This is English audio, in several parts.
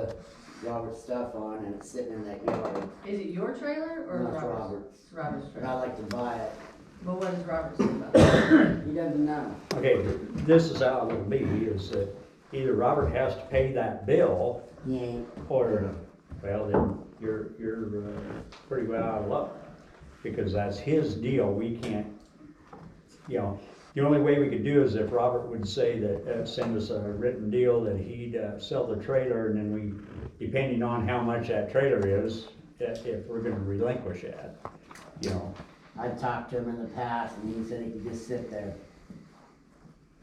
of Robert's stuff on and it's sitting in that yard. Is it your trailer or No, it's Robert's? Robert's. It's Robert's But I trailer. like to buy it. But what does Robert say about that? He doesn't know. Okay, this is how it will be, is that either Robert has to pay that bill, He ain't. or, well, then you're pretty well out of luck. Because that's his deal, we can't, you know, the only way we could do is if Robert would say that, send us a written deal that he'd sell the trailer, and then we, depending on how much that trailer is, if we're gonna relinquish that, you know. I talked to him in the past and he said he could just sit there.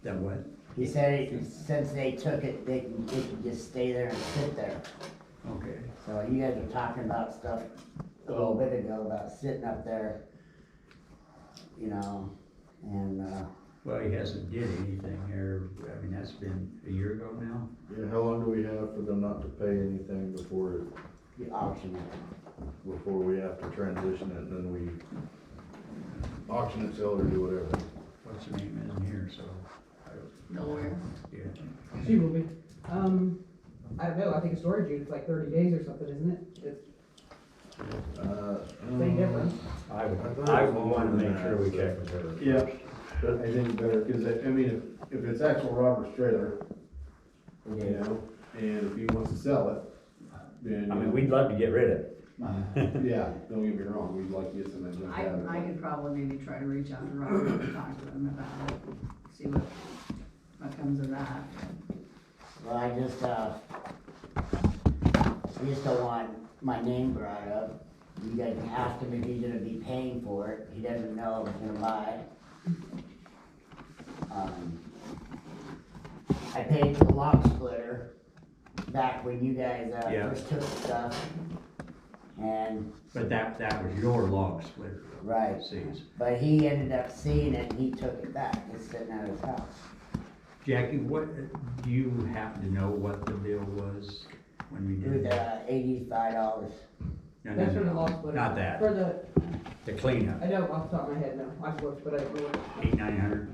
Then what? He said since they took it, it can just stay there and sit there. Okay. So you guys were talking about stuff a little bit ago about sitting up there, you know, and, Well, he hasn't did anything here, I mean, that's been a year ago now. Yeah, how long do we have for them not to pay anything before, the auction it. before we have to transition it, and then we auction it, sell it, or do whatever? What's her name isn't here, so, I The lawyer. don't, yeah. She will be. I don't know, I think a storage unit's like 30 days or something, isn't it? It's same difference. I would wanna make sure we check with her. Yeah, but I think better, cause I mean, if it's actual Robert's trailer, you know, and if he wants to sell it, then. I mean, we'd love to get rid of it. Yeah, don't get me wrong, we'd like to get some of that junk out of it. I could probably maybe try to reach out to Robert and talk to him about it, see what comes of that. Well, I just don't want my name brought up. You guys asked him if he's gonna be paying for it. He doesn't know if he's gonna buy it. I paid for the log splitter back when you guys, Yeah. first took the stuff. And, But that was your log splitter. right, Sees. but he ended up seeing it and he took it back. It's sitting at his house. Jackie, what, do you happen to know what the bill was when we It did was, that? $85. No, That's for the log splitter. Not that, For the cleanup, I don't off the top of my head, no. I've looked, but I don't know. 800-900,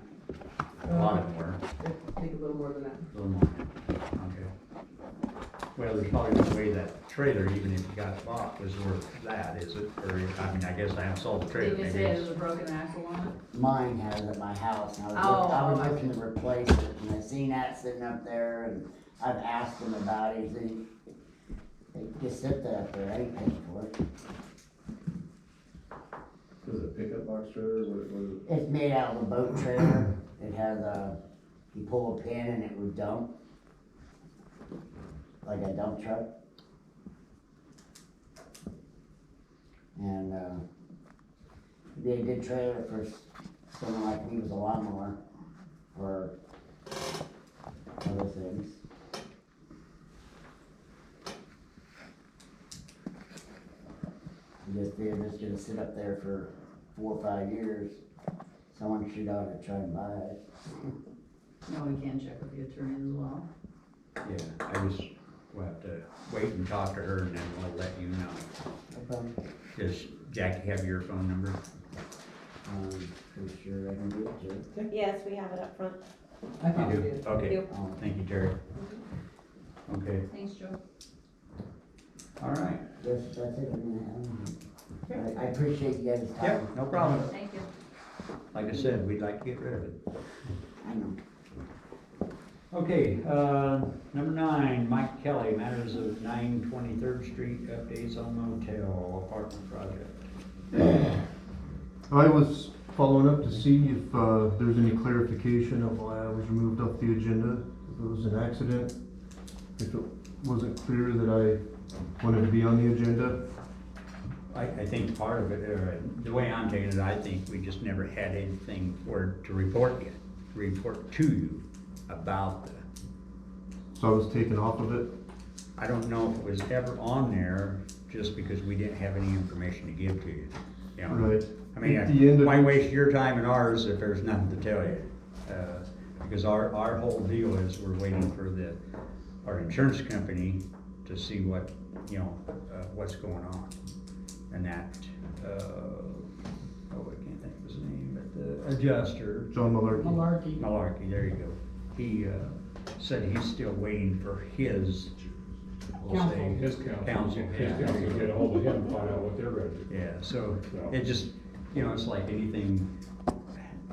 a lot more, I think a little more than that. a little more, okay. Well, there's probably no way that trailer, even if you got it bought, was worth that, is it? Or, I mean, I guess I haven't sold the trailer, Did you maybe say it it's. was a broken axle on it? Mine has at my house, and I Oh, was I looking to replace it, and I seen that sitting up there, and I've asked him about it, he said, "Hey, just sit there up there, I ain't paying for it." Was it a pickup box trailer, what was it? It's made out of a boat trailer, it has you pull a pin and it would dump, like a dump truck. And, it'd be a good trailer for someone like me with a lawnmower, or other things. They're just gonna sit up there for 4 or 5 years, someone should ought to try and buy it. No, we can check with the attorney as well. Yeah, I just, we'll have to wait and talk to her and then we'll let you know. Okay. Does Jackie have your phone number? Pretty sure I can do it too. Yes, we have it up front. I thought You we do? did. Okay, You. Oh, thank you, Terry. Okay, Thanks, Joe. all right. that's it. I appreciate you guys' time. Yep, no problem. Thank you. Like I said, we'd like to get rid of it. I know. Okay, number 9, Mike Kelly, matters of 923rd Street, updates on motel apartment project. I was following up to see if there's any clarification of why I was removed off the agenda. If it was an accident, if it wasn't clear that I wanted to be on the agenda. I think part of it, the way I'm taking it, I think we just never had anything to report to you about the, So I was taken off of it. I don't know if it was ever on there just because we didn't have any information to give to you. You know? Right. I mean, At the end of why it- waste your time and ours if there's nothing to tell you? Because our whole deal is we're waiting for our insurance company to see what, you know, what's going on. And that, I can't think of his name, but the adjuster, John Malarkey. Malarkey, there you go. He said he's still waiting for his we'll say. His council, Council, his yeah. council, get ahold of him, and find out what they're ready to do. Yeah, so So- it just, you know, it's like anything,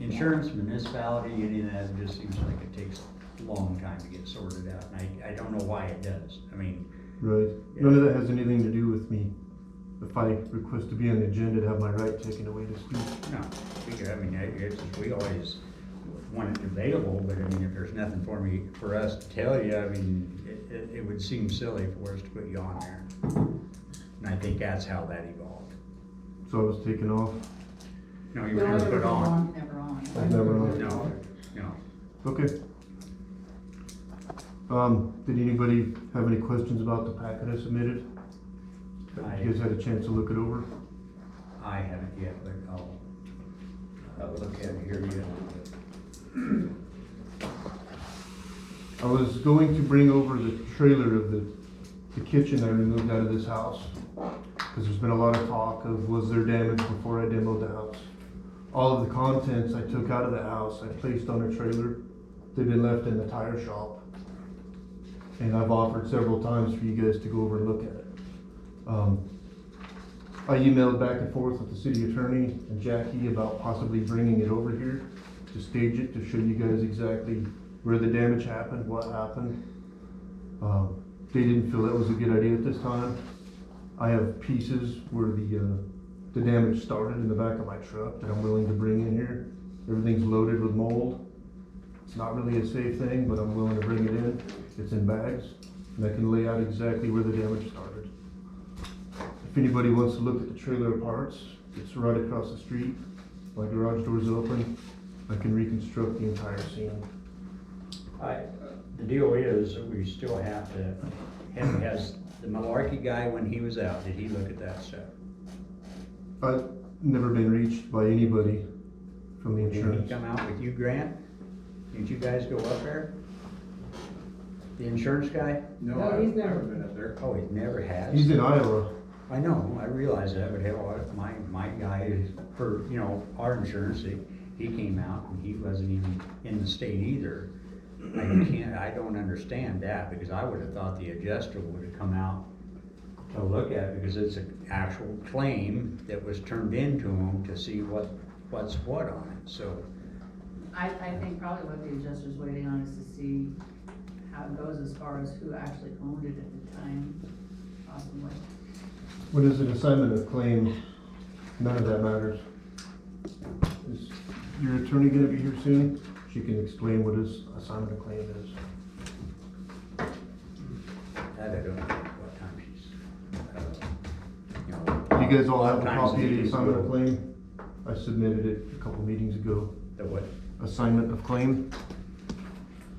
insurance, municipality, any of that, it just seems like it takes a long time to get sorted out, and I don't know why it does. I mean, Right. None of that has anything to do with me. If I request to be on the agenda to have my right taken away to speak. no, I mean, it's just, we always want it available, but I mean, if there's nothing for us to tell you, I mean, it would seem silly for us to put you on there. And I think that's how that evolved. So I was taken off. No, you were never put on. Never on. I was never on. No, no. Okay. Did anybody have any questions about the packet I submitted? You guys had a chance to look it over? I haven't yet, but I'll look at it here yet. I was going to bring over the trailer of the kitchen I removed out of this house. Cause there's been a lot of talk of was there damage before I demoed the house. All of the contents I took out of the house, I placed on a trailer. They've been left in the tire shop. And I've offered several times for you guys to go over and look at it. I emailed back and forth with the city attorney and Jackie about possibly bringing it over here to stage it, to show you guys exactly where the damage happened, what happened. They didn't feel that was a good idea at this time. I have pieces where the damage started in the back of my truck that I'm willing to bring in here. Everything's loaded with mold. It's not really a safe thing, but I'm willing to bring it in. It's in bags, and I can lay out exactly where the damage started. If anybody wants to look at the trailer parts, it's right across the street. My garage door's open. I can reconstruct the entire scene. The deal is that we still have to, has the Malarkey guy, when he was out, did he look at that stuff? I've never been reached by anybody from the Did he insurance. come out with you, Grant? Did you guys go up there? The insurance guy? No, No, I've he's never- never been up there. Oh, he never has? He's in Iowa. I know, I realize that, but hell, my guy, for, you know, our insurance, he came out and he wasn't even in the state either. I don't understand that, because I would have thought the adjuster would have come out to look at it, because it's an actual claim that was turned into him to see what's what on it, so. I think probably what the adjuster's waiting on is to see how it goes as far as who actually owned it at the time, possibly. When is an assignment of claim? None of that matters. Is your attorney gonna be here soon? She can explain what his assignment of claim is. That I don't know what time she's, you know. Do you guys all a lot have a times copy of the meetings assignment of go- claim? I submitted it a couple meetings ago. The what? Assignment of claim?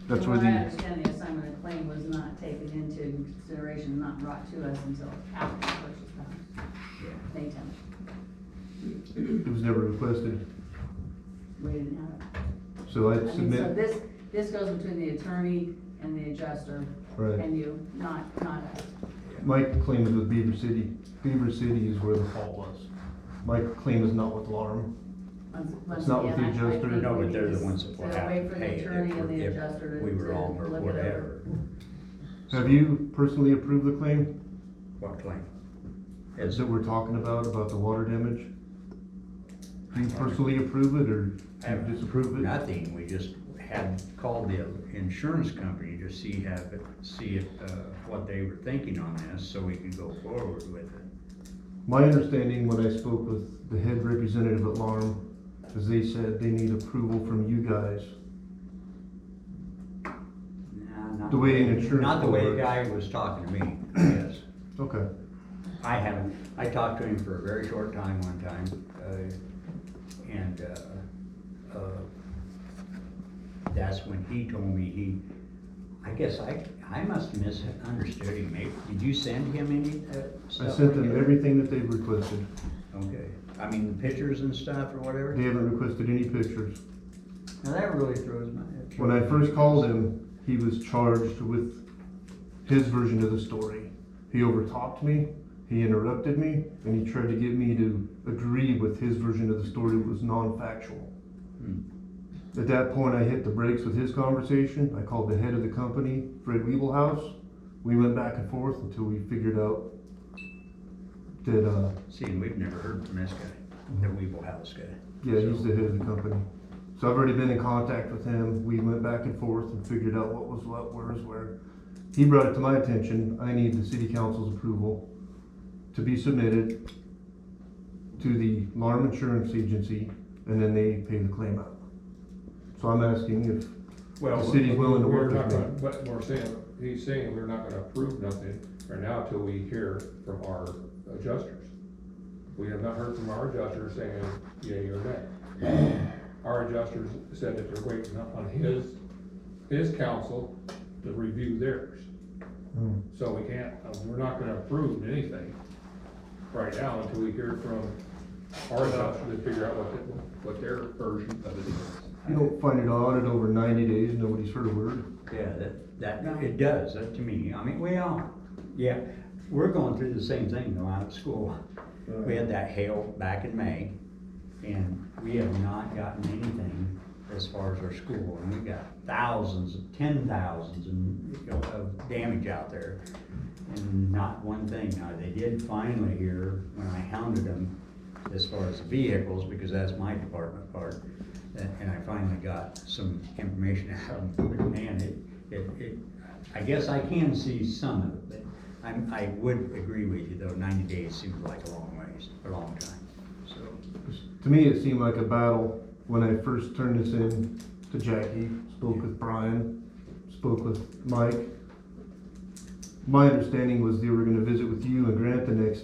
That's From where what I the, understand, the assignment of claim was not taken into consideration, not brought to us until after the purchase time, Yeah. May 10th. it was never requested. We didn't have it. So I I mean, so submit, this goes between the attorney and the adjuster right. and you, not us. My claim is with Beaver City. Beaver City is where the fault was. My claim is not with LARM. Once not with again, the I adjuster? think No, we but need they're the to ones that will have wait to for pay the it attorney and the if adjuster we were wrong or to look it over. whatever. Have you personally approved the claim What claim? that we're talking about the water damage? Do you personally approve it or do you disapprove it? Nothing, we just had called the insurance company to see if, what they were thinking on this, so we could go forward with it. My understanding when I spoke with the head representative at LARM is they said they need approval from you guys. Nah, not The way an insurance Not the way the works. guy was talking to me, yes. Okay. I haven't, I talked to him for a very short time one time, and that's when he told me I guess I must have misunderstood him. Maybe, did you send him any stuff? I sent like them that? everything that they've requested. Okay, I mean, pictures and stuff or whatever? They haven't requested any pictures. Now that really throws my. When I first called him, he was charged with his version of the story. He overtalked me, he interrupted me, and he tried to get me to agree with his version of the story that was non-factual. At that point, I hit the brakes with his conversation. I called the head of the company, Fred Weebelhaus, we went back and forth until we figured out that, See, and we've never heard from this guy, the Weeble House guy. yeah, he's the head of the company. So I've already been in contact with him. We went back and forth and figured out what was what, where was where. He brought it to my attention. I need the city council's approval to be submitted to the LARM insurance agency, and then they pay the claim out. So I'm asking if Well, the city's willing to We're work not with gonna, me. but we're saying, he's saying we're not gonna approve nothing right now till we hear from our adjusters. We have not heard from our adjusters saying yea or nay. Our adjusters said that they're waiting on his council to review theirs. Hmm. So we can't, we're not gonna approve anything right now until we hear from our adjusters to figure out what their version of it is. You don't find it odd at over 90 days, nobody's heard a word? Yeah, it does, that to me, I mean, well, yeah, we're going through the same thing though out of school. We had that hail back in May, and we have not gotten anything as far as our school, and we've got thousands, 10,000s of damage out there, and not one thing. Now, they did finally here, when I hounded them as far as the vehicles, because that's my department part, and I finally got some information out of them, but man, I guess I can see some of it, but I would agree with you though, 90 days seems like a long time, so. To me, it seemed like a battle when I first turned this in to Jackie, spoke with Brian, spoke with Mike. My understanding was they were gonna visit with you and Grant the next day.